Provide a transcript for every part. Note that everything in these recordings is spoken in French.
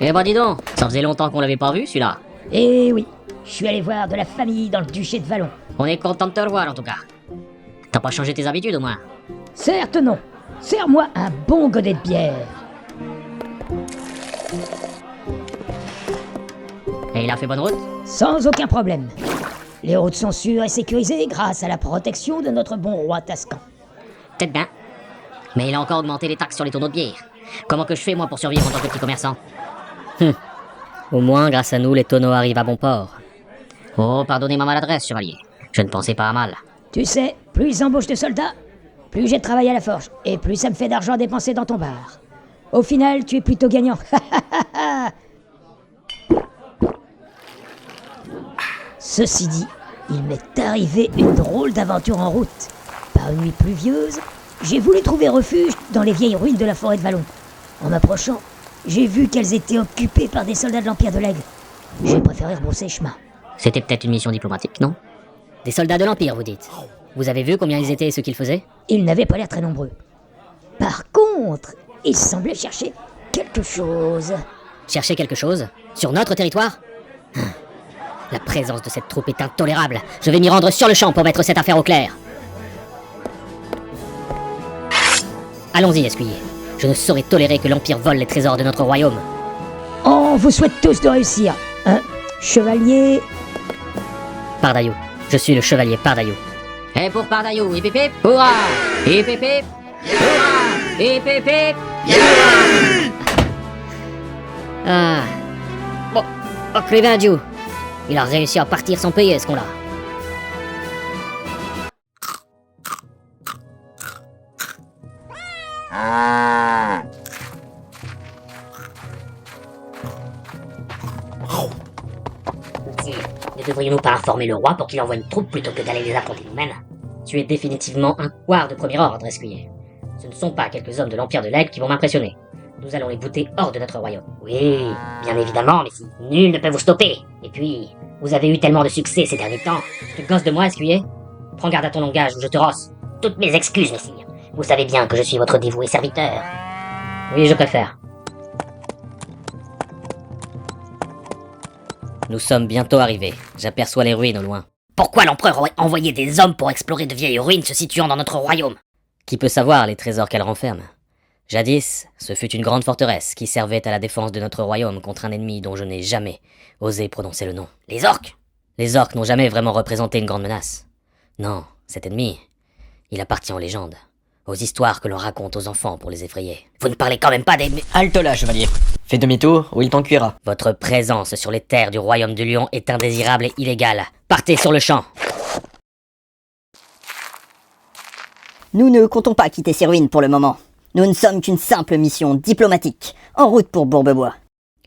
Eh ben dis donc, ça faisait longtemps qu'on l'avait pas vu celui-là. Eh oui, je suis allé voir de la famille dans le duché de Vallon. On est content de te revoir en tout cas. T'as pas changé tes habitudes au moins. Certes non, serre-moi un bon godet de bière. Et il a fait bonne route? Sans aucun problème. Les routes sont sûres et sécurisées grâce à la protection de notre bon roi Tascan. Peut-être bien. Mais il a encore augmenté les taxes sur les tonneaux de bière. Comment que je fais moi pour survivre en tant que petit commerçant? Au moins, grâce à nous, les tonneaux arrivent à bon port. Oh, pardonnez ma maladresse, chevalier. Je ne pensais pas à mal. Tu sais, plus ils embauchent de soldats, plus j'ai de travail à la forge, et plus ça me fait d'argent dépensé dans ton bar. Au final, tu es plutôt gagnant. Ceci dit, il m'est arrivé une drôle d'aventure en route. Par une nuit pluvieuse, j'ai voulu trouver refuge dans les vieilles ruines de la forêt de Vallon. En m'approchant, j'ai vu qu'elles étaient occupées par des soldats de l'Empire de l'Aigle. J'ai préféré rebrousser chemin. C'était peut-être une mission diplomatique, non? Des soldats de l'Empire, vous dites? Vous avez vu combien ils étaient et ce qu'ils faisaient? Ils n'avaient pas l'air très nombreux. Par contre, ils semblaient chercher quelque chose. Chercher quelque chose? Sur notre territoire? La présence de cette troupe est intolérable. Je vais m'y rendre sur le champ pour mettre cette affaire au clair. Allons-y, escuyer. Je ne saurais tolérer que l'Empire vole les trésors de notre royaume. On vous souhaite tous de réussir. Chevalier... Pardaillou. Je suis le chevalier Pardaillou. Et pour Pardaillou, hip hip hip, hurrah! Hip hip hip, hurrah! Hip hip hip, Ah. Bon, Dieu. Il a réussi à partir sans payer, ce qu'on-là. Ne devrions-nous pas informer le roi pour qu'il envoie une troupe plutôt que d'aller les affronter nous-mêmes? Tu es définitivement un couard de premier ordre, escuyer. Ce ne sont pas quelques hommes de l'Empire de l'Aigle qui vont m'impressionner. Nous allons les bouter hors de notre royaume. Oui, bien évidemment, Messie. Nul ne peut vous stopper. Et puis, vous avez eu tellement de succès ces derniers temps. Tu te gosses de moi, escuyer? Prends garde à ton langage ou je te rosse. Toutes mes excuses, Messie. Vous savez bien que je suis votre dévoué serviteur. Oui, je préfère. Nous sommes bientôt arrivés. J'aperçois les ruines au loin. Pourquoi l'empereur aurait envoyé des hommes pour explorer de vieilles ruines se situant dans notre royaume? Qui peut savoir les trésors qu'elle renferme? Jadis, ce fut une grande forteresse qui servait à la défense de notre royaume contre un ennemi dont je n'ai jamais osé prononcer le nom. Les orques? Les orques n'ont jamais vraiment représenté une grande menace. Non, cet ennemi, il appartient aux légendes, aux histoires que l'on raconte aux enfants pour les effrayer. Vous ne parlez quand même pas des... Halte là, chevalier. Fais demi-tour ou il t'en cuira. Votre présence sur les terres du royaume du lion est indésirable et illégale. Partez sur le champ. Nous ne comptons pas quitter ces ruines pour le moment. Nous ne sommes qu'une simple mission diplomatique, en route pour Bourbebois.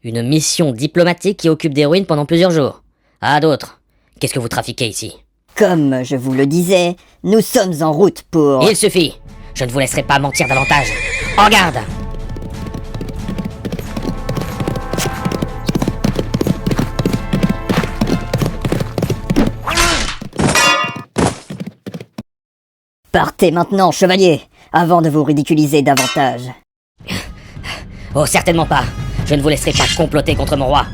Une mission diplomatique qui occupe des ruines pendant plusieurs jours. Ah, d'autres. Qu'est-ce que vous trafiquez ici? Comme je vous le disais, nous sommes en route pour... Il suffit. Je ne vous laisserai pas mentir davantage. En garde! Partez maintenant, chevalier, avant de vous ridiculiser davantage. Oh, certainement pas. Je ne vous laisserai pas comploter contre mon roi.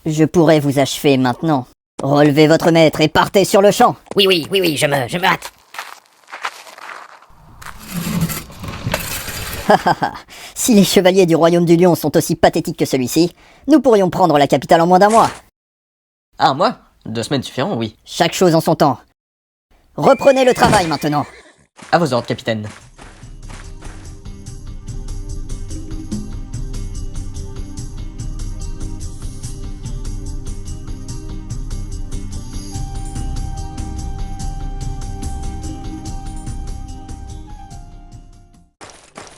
Je pourrais vous achever maintenant. Relevez votre maître et partez sur le champ. Oui, je me hâte. Si les chevaliers du royaume du lion sont aussi pathétiques que celui-ci, nous pourrions prendre la capitale en moins d'un mois. Ah, moi 2 semaines suffiront, oui. Chaque chose en son temps. Reprenez le travail maintenant. À vos ordres, capitaine.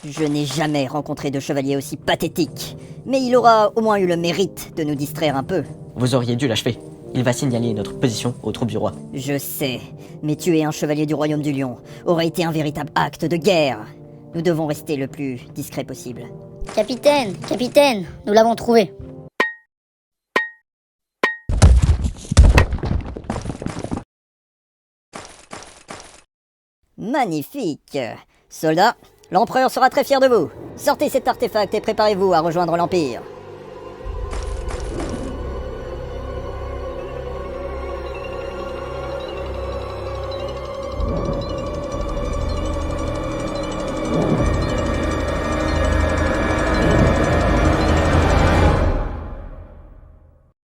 Je n'ai jamais rencontré de chevalier aussi pathétique, mais il aura au moins eu le mérite de nous distraire un peu. Vous auriez dû l'achever. Il va signaler notre position aux troupes du roi. Je sais, mais tuer un chevalier du royaume du lion aurait été un véritable acte de guerre. Nous devons rester le plus discret possible. Capitaine, nous l'avons trouvé. Magnifique. Soldats, l'empereur sera très fier de vous. Sortez cet artefact et préparez-vous à rejoindre l'Empire.